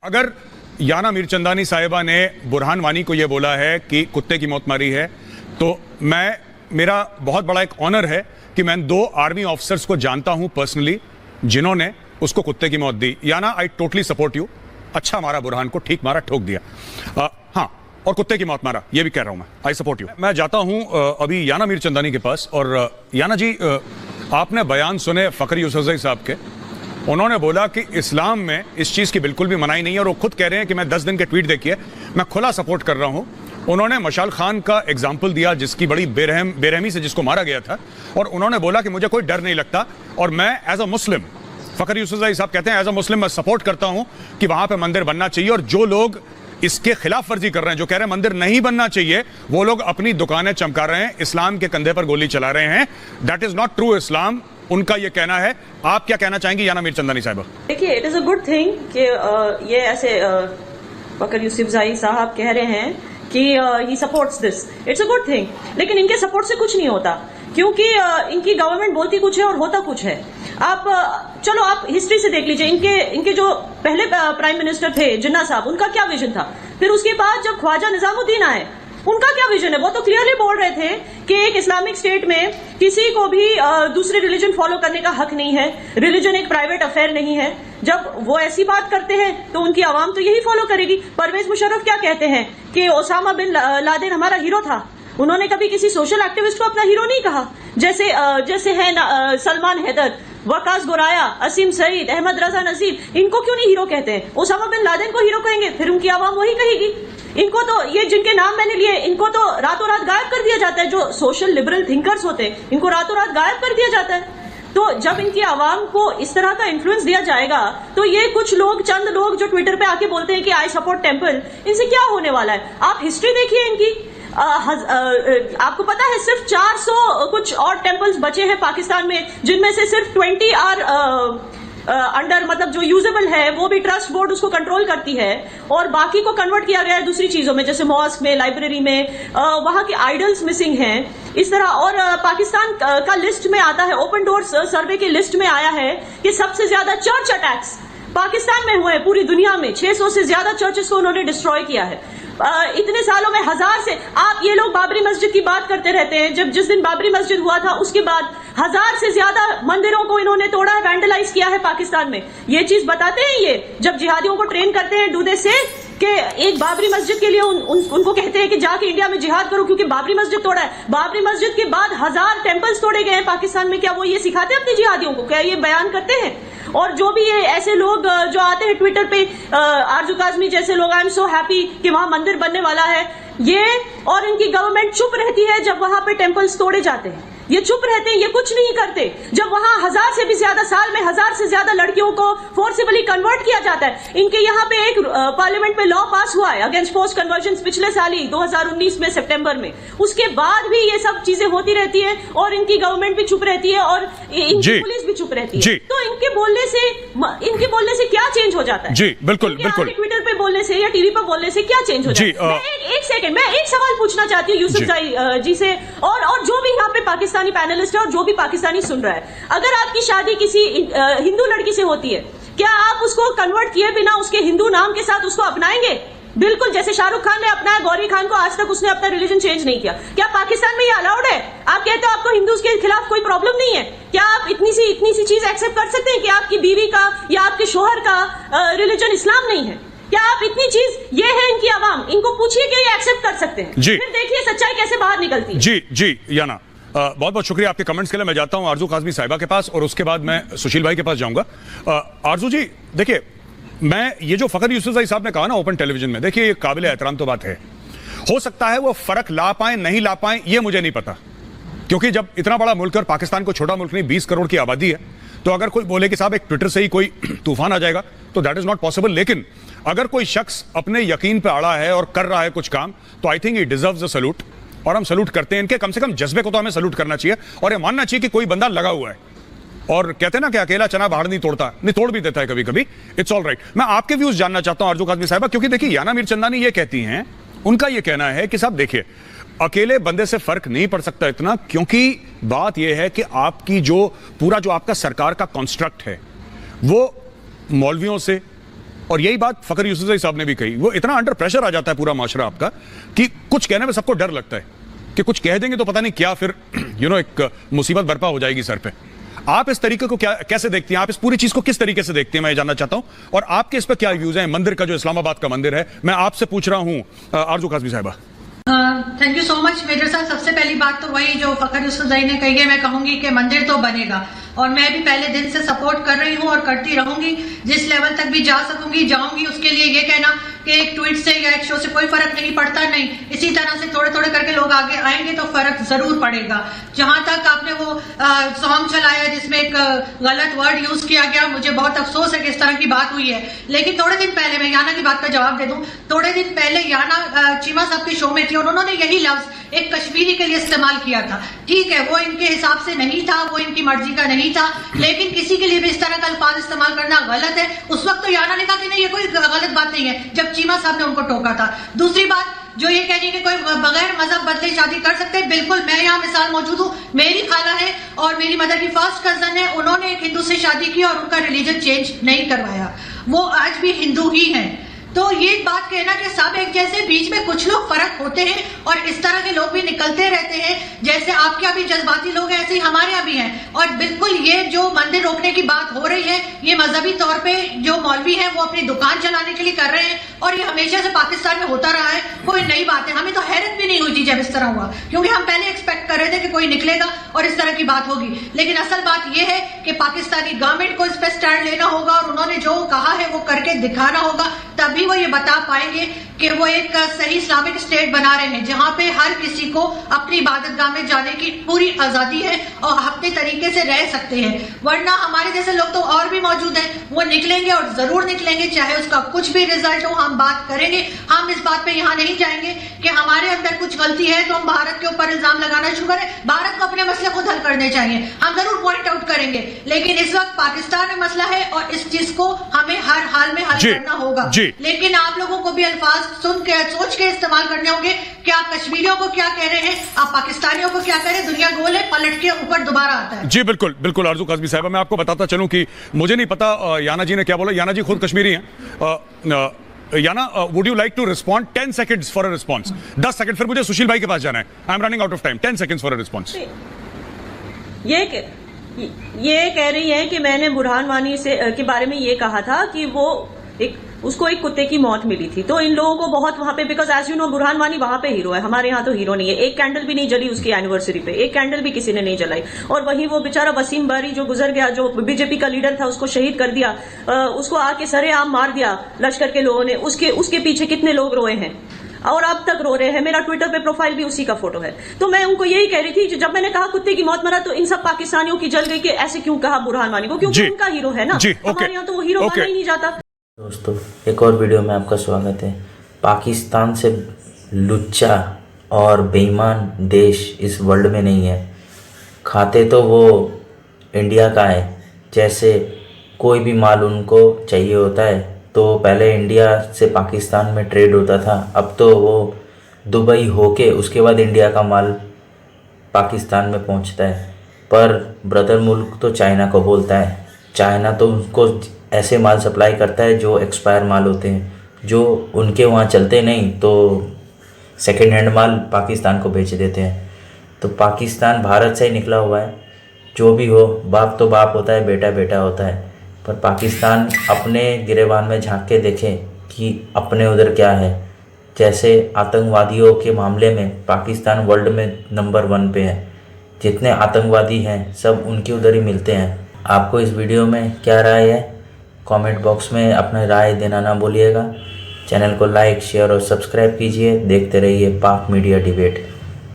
अगर याना मीरचंदानी साहिबा ने बुरहान वानी को यह बोला है कि कुत्ते की मौत मारी है, तो मेरा बहुत बड़ा एक ऑनर है कि मैं 2 आर्मी ऑफिसर्स को जानता हूं पर्सनली जिन्होंने उसको कुत्ते की मौत दी। याना, आई टोटली सपोर्ट यू। अच्छा मारा बुरहान को, ठीक मारा, ठोक दिया। हाँ, और कुत्ते की मौत मारा, ये भी कह रहा हूं मैं। I support you. मैं जाता हूं अभी याना मीरचंदानी के पास। और याना जी, आपने बयान सुने फखर यूसुफजई साहब के। उन्होंने बोला कि इस्लाम में इस चीज़ की बिल्कुल भी मनाही नहीं है, और वो खुद कह रहे हैं कि मैं 10 दिन के ट्वीट देखिए, मैं खुला सपोर्ट कर रहा हूं। उन्होंने मशाल खान का एग्जाम्पल दिया, जिसकी बड़ी बेरहमी से जिसको मारा गया था, और उन्होंने बोला कि मुझे कोई डर नहीं लगता, और मैं एज अ मुस्लिम, फखर यूसुफजई साहब कहते हैं, एज अ मुस्लिम मैं सपोर्ट करता हूं कि वहां पर मंदिर बनना चाहिए। और जो लोग इसके खिलाफ वर्जी कर रहे हैं, जो कह रहे हैं मंदिर नहीं बनना चाहिए, वो लोग अपनी दुकानें चमका रहे हैं, इस्लाम के कंधे पर गोली चला रहे हैं। दैट इज नॉट ट्रू इस्लाम, उनका ये कहना है। आप क्या कहना चाहेंगी याना मीरचंदानी साहिबा? देखिए, it is a good thing कि ये ऐसे फखर यूसुफजई साहब कह रहे हैं कि he supports this. It's a good thing, लेकिन इनके सपोर्ट से कुछ नहीं होता, क्योंकि इनकी गवर्नमेंट बोलती कुछ है और होता कुछ है। चलो आप हिस्ट्री से देख लीजिए, इनके जो पहले प्राइम मिनिस्टर थे जिन्ना साहब, उनका क्या विजन था। फिर उसके बाद जब ख्वाजा निजामुद्दीन आए, उनका क्या विजन है। वो तो क्लियरली बोल रहे थे कि एक इस्लामिक स्टेट में किसी को भी दूसरे रिलीजन फॉलो करने का हक नहीं है, रिलीजन एक प्राइवेट अफेयर नहीं है। जब वो ऐसी बात करते हैं तो उनकी आवाम तो यही फॉलो करेगी। परवेज मुशर्रफ क्या कहते हैं कि ओसामा बिन लादेन हमारा हीरो था। उन्होंने कभी किसी सोशल एक्टिविस्ट को अपना हीरो नहीं कहा। जैसे है सलमान हैदर, वकास गोराया, असीम सईद, अहमद रजा नजीर, इनको क्यों नहीं हीरो कहते हैं? ओसामा बिन लादेन को हीरो कहेंगे, फिर उनकी आवाम वही कहेगी। इनको तो ये जिनके नाम मैंने लिए, इनको तो रातों रात गायब कर दिया जाता है। जो सोशल लिबरल थिंकर्स होते हैं, इनको रातों रात गायब कर दिया जाता है। तो जब इनकी आवाम को इस तरह का इन्फ्लुएंस दिया जाएगा, तो ये कुछ लोग, चंद लोग जो ट्विटर पे आके बोलते हैं कि आई सपोर्ट टेम्पल, इनसे क्या होने वाला है? आप हिस्ट्री देखिए इनकी। आपको पता है सिर्फ 400 कुछ और टेम्पल्स बचे हैं पाकिस्तान में, जिनमें से सिर्फ 20 आर अंडर, मतलब जो यूजेबल है, वो भी ट्रस्ट बोर्ड उसको कंट्रोल करती है, और बाकी को कन्वर्ट किया गया है दूसरी चीजों में, जैसे मॉस्क में, लाइब्रेरी में। वहां के आइडल्स मिसिंग हैं इस तरह। और पाकिस्तान का लिस्ट में आता है, ओपन डोर्स सर्वे की लिस्ट में आया है कि सबसे ज्यादा चर्च अटैक्स पाकिस्तान में हुए हैं पूरी दुनिया में। 600 से ज्यादा चर्चेस को उन्होंने डिस्ट्रॉय किया है इतने सालों में। 1000 से, आप ये लोग बाबरी मस्जिद की बात करते रहते हैं। जिस दिन बाबरी मस्जिद हुआ था, उसके बाद 1000 से ज्यादा मंदिरों को इन्होंने तोड़ा है, वैंडलाइज किया है पाकिस्तान में। ये चीज बताते हैं ये, जब जिहादियों को ट्रेन करते हैं, डू दे से कि एक बाबरी मस्जिद के लिए उनको कहते हैं कि जाके इंडिया में जिहाद करो क्योंकि बाबरी मस्जिद तोड़ा है। बाबरी मस्जिद के बाद 1000 टेम्पल्स तोड़े गए हैं पाकिस्तान में। क्या वो ये सिखाते हैं अपने जिहादियों को? क्या ये बयान करते हैं? और जो भी ये ऐसे लोग जो आते हैं ट्विटर पे, आरजू काजमी जैसे लोग, आई एम सो हैप्पी कि वहां मंदिर बनने वाला है, ये और इनकी गवर्नमेंट चुप रहती है जब वहां पे टेम्पल्स तोड़े जाते हैं। ये चुप रहते हैं, ये कुछ नहीं करते। जब वहां 1000 से भी ज्यादा, साल में 1000 से ज्यादा लड़कियों को फोर्सिबली कन्वर्ट किया जाता है। इनके यहाँ पे एक पार्लियामेंट में लॉ पास हुआ है अगेंस्ट फोर्स कन्वर्जन पिछले साल ही 2019 में सितंबर में। उसके बाद भी ये सब चीजें होती रहती है, और इनकी गवर्नमेंट भी चुप रहती है, और इनकी पुलिस भी चुप रहती है। तो इनके बोलने से क्या चेंज हो जाता है? जी बिल्कुल बिल्कुल। ट्विटर पे बोलने से या टीवी पर बोलने से क्या चेंज हो जाता है? एक सेकंड, मैं एक सवाल पूछना चाहती हूँ यूसुफजई जी से, और जो भी यहाँ पे पाकिस्तानी पैनलिस्ट है और जो भी पाकिस्तानी सुन रहा है। अगर आपकी शादी किसी हिंदू लड़की से होती है, क्या आप उसको कन्वर्ट किए बिना उसके हिंदू नाम के साथ उसको अपनाएंगे? बिल्कुल, जैसे शाहरुख खान ने अपनाया गौरी खान को, आज तक उसने अपना रिलीजन चेंज नहीं किया। क्या पाकिस्तान में ये अलाउड है? आप कहते हो आपको हिंदूज के खिलाफ कोई प्रॉब्लम नहीं है, क्या आप इतनी सी चीज एक्सेप्ट कर सकते हैं कि आपकी बीवी का या आपके शोहर का रिलीजन इस्लाम नहीं है? क्या आप इतनी चीज, ये है इनकी आवाम, इनको पूछिए कि ये एक्सेप्ट कर सकते हैं? फिर देखिए सच्चाई कैसे बाहर निकलती है। जी याना, बहुत बहुत शुक्रिया आपके कमेंट्स के लिए। मैं जाता हूं आरजू काजमी साहिबा के पास, और उसके बाद मैं सुशील भाई के पास जाऊंगा। आरजू जी, देखिए, मैं ये जो फखर यूसुफजई साहब ने कहा ना ओपन टेलीविजन में, देखिए ये काबिल एहतराम तो बात है। हो सकता है वो फर्क ला पाए नहीं ला पाए, ये मुझे नहीं पता, क्योंकि जब इतना बड़ा मुल्क है, और पाकिस्तान को छोटा मुल्क नहीं, 20 करोड़ की आबादी है, तो अगर कोई बोले कि साहब एक ट्विटर से ही कोई तूफान आ जाएगा, तो दैट इज नॉट पॉसिबल। लेकिन अगर कोई शख्स अपने यकीन पे अड़ा है और कर रहा है कुछ काम, तो I think he deserves a salute, और हम सैल्यूट करते हैं इनके। कम से कम जज्बे को तो हमें सैल्यूट करना चाहिए, और ये मानना चाहिए कि कोई बंदा लगा हुआ है। और कहते हैं ना कि अकेला चना बाहर नहीं तोड़ता, नहीं तोड़ भी देता है कभी कभी। It's all right. मैं आपके व्यूज जानना चाहता हूं आरजू काजमी साहिबा, क्योंकि देखिए याना मीरचंदानी ये कहती हैं, उनका ये कहना है कि साहब देखिए, अकेले बंदे से फर्क नहीं पड़ सकता इतना, क्योंकि बात यह है कि आपकी जो पूरा जो आपका सरकार का कॉन्स्ट्रक्ट है, वो मौलवियों से, और यही बात फखर यूसुफजई साहब ने भी कही। वो इतना अंडर प्रेशर आ जाता है पूरा माशरा आपका कि कुछ कहने में सबको डर लगता है कि कुछ कह देंगे तो पता नहीं क्या फिर एक मुसीबत बर्पा हो जाएगी सर पे। आप इस तरीके को कैसे देखती हैं? आप इस पूरी चीज को किस तरीके से देखती हैं, मैं ये जानना चाहता हूं। और आपके इस पर क्या व्यूज हैं मंदिर का, जो इस्लामाबाद का मंदिर है? मैं आपसे पूछ रहा हूं Arzoo Kazmi sahiba. Thank you so much major sahab. सबसे पहली बात तो वही जो फखर यूसुफजई ने कही है, मैं कहूंगी कि मंदिर तो बनेगा और मैं भी पहले दिन से सपोर्ट कर रही हूं और करती रहूंगी। जिस लेवल तक भी जा सकूंगी जाऊंगी। उसके लिए ये कहना कि एक ट्वीट से या एक शो से कोई फर्क नहीं पड़ता, नहीं, इसी तरह से थोड़े थोड़े करके लोग आगे आएंगे तो फर्क जरूर पड़ेगा। जहां तक आपने वो सॉन्ग चलाया जिसमें एक गलत वर्ड यूज किया गया, मुझे बहुत अफसोस है कि इस तरह की बात हुई है। लेकिन थोड़े दिन पहले, मैं याना की बात का जवाब दे दूं, थोड़े दिन पहले याना चीमा साहब के शो में थी और उन्होंने यही लफ्ज एक कश्मीरी के लिए इस्तेमाल किया था। ठीक है, वो इनके हिसाब से नहीं था, वो इनकी मर्जी का नहीं था, लेकिन किसी के लिए भी इस तरह का अल्फाज इस्तेमाल करना गलत है। उस वक्त तो याना ने कहा कि नहीं, ये कोई गलत बात नहीं है, जब चीमा साहब ने उनको टोका था। दूसरी बात जो ये कह रही है कि कोई बगैर मजहब बदले शादी कर सकते हैं, बिल्कुल, मैं यहाँ मिसाल मौजूद हूँ। मेरी खाला है और मेरी मदर की फर्स्ट कजन है, उन्होंने एक हिंदू से शादी की और उनका रिलीजन चेंज नहीं करवाया, वो आज भी हिंदू ही हैं। तो ये बात कहना कि सब एक जैसे, बीच में कुछ लोग फर्क होते हैं और इस तरह के लोग भी निकलते रहते हैं। जैसे आपके यहाँ भी जज्बाती लोग हैं, ऐसे ही हमारे यहाँ भी हैं। और बिल्कुल ये जो मंदिर रोकने की बात हो रही है, ये मजहबी तौर पे जो मौलवी हैं वो अपनी दुकान चलाने के लिए कर रहे हैं और ये हमेशा से पाकिस्तान में होता रहा है, कोई नई बात है। हमें तो हैरत भी नहीं हुई थी जब इस तरह हुआ, क्योंकि हम पहले एक्सपेक्ट कर रहे थे कि कोई निकलेगा और इस तरह की बात होगी। लेकिन असल बात यह है कि पाकिस्तानी गवर्नमेंट को इस पर स्टैंड लेना होगा और उन्होंने जो कहा है वो करके दिखाना होगा, तभी वो ये बता पाएंगे कि वो एक सही इस्लामिक स्टेट बना रहे हैं जहां पे हर किसी को अपनी इबादतगाह में जाने की पूरी आजादी है और अपने तरीके से रह सकते हैं। वरना हमारे जैसे लोग तो और भी मौजूद हैं, वो निकलेंगे और जरूर निकलेंगे, चाहे उसका कुछ भी रिजल्ट हो। हम बात करेंगे, हम इस बात पे यहाँ नहीं जाएंगे कि हमारे अंदर कुछ गलती है तो हम भारत के ऊपर इल्जाम लगाना शुरू करें। भारत को अपने मसले खुद हल करने चाहिए, हम जरूर पॉइंट आउट करेंगे, लेकिन इस वक्त पाकिस्तान में मसला है और इस चीज को हमें हर हाल में हल करना होगा। लेकिन आप लोगों को भी अल्फाज सुन के सोच के इस्तेमाल करने होंगे कि आप कश्मीरियों को क्या कह रहे हैं, आप पाकिस्तानियों को क्या कह रहे हैं। दुनिया गोल है, पलट के ऊपर दोबारा आता है। जी बिल्कुल बिल्कुल आरजू काज़मी साहिबा, मैं आपको बताता चलूं कि मुझे नहीं पता याना जी ने क्या बोला। याना जी खुद कश्मीरी हैं। याना, would you like to respond? 10 seconds for a response. 10 second, फिर मुझे सुशील भाई के पास जाना है। I am running out of time. 10 seconds for a response. ये कह रही है कि मैंने बुरहान वानी से के बारे में ये कहा था कि वो उसको एक कुत्ते की मौत मिली थी। तो इन लोगों को बहुत वहां पे, because as you know Burhan Wani वहां पे हीरो है, हमारे यहाँ तो हीरो नहीं है। एक कैंडल भी नहीं जली उसकी एनिवर्सरी पे, एक कैंडल भी किसी ने नहीं जलाई। और वहीं वो बेचारा वसीम बारी जो गुजर गया, जो बीजेपी का लीडर था, उसको शहीद कर दिया, उसको आके सरेआम मार दिया लश्कर के लोगों ने। उसके पीछे कितने लोग रोए हैं और अब तक रो रहे हैं। मेरा ट्विटर पे प्रोफाइल भी उसी का फोटो है। तो मैं उनको यही कह रही थी, जब मैंने कहा कुत्ते की मौत मरा, तो इन सब पाकिस्तानियों की जल गई कि ऐसे क्यों कहा बुरहान वानी को, क्योंकि उनका हीरो है ना। हमारे यहाँ तो वो हीरो माना ही नहीं जाता। दोस्तों, एक और वीडियो में आपका स्वागत है। पाकिस्तान से लुच्चा और बेईमान देश इस वर्ल्ड में नहीं है। खाते तो वो इंडिया का है। जैसे कोई भी माल उनको चाहिए होता है तो पहले इंडिया से पाकिस्तान में ट्रेड होता था, अब तो वो दुबई होके उसके बाद इंडिया का माल पाकिस्तान में पहुंचता है। पर ब्रदर मुल्क तो चाइना को बोलता है। चाइना तो उनको ऐसे माल सप्लाई करता है जो एक्सपायर माल होते हैं, जो उनके वहाँ चलते नहीं, तो सेकेंड हैंड माल पाकिस्तान को बेच देते हैं। तो पाकिस्तान भारत से ही निकला हुआ है। जो भी हो, बाप तो बाप होता है, बेटा बेटा होता है। पर पाकिस्तान अपने गिरेबान में झांक के देखे कि अपने उधर क्या है। जैसे आतंकवादियों के मामले में पाकिस्तान वर्ल्ड में नंबर 1 पे है। जितने आतंकवादी हैं सब उनके उधर ही मिलते हैं। आपको इस वीडियो में क्या राय है, कमेंट बॉक्स में अपना राय देना ना भूलिएगा। चैनल को लाइक, शेयर और सब्सक्राइब कीजिए। देखते रहिए पाक मीडिया डिबेट।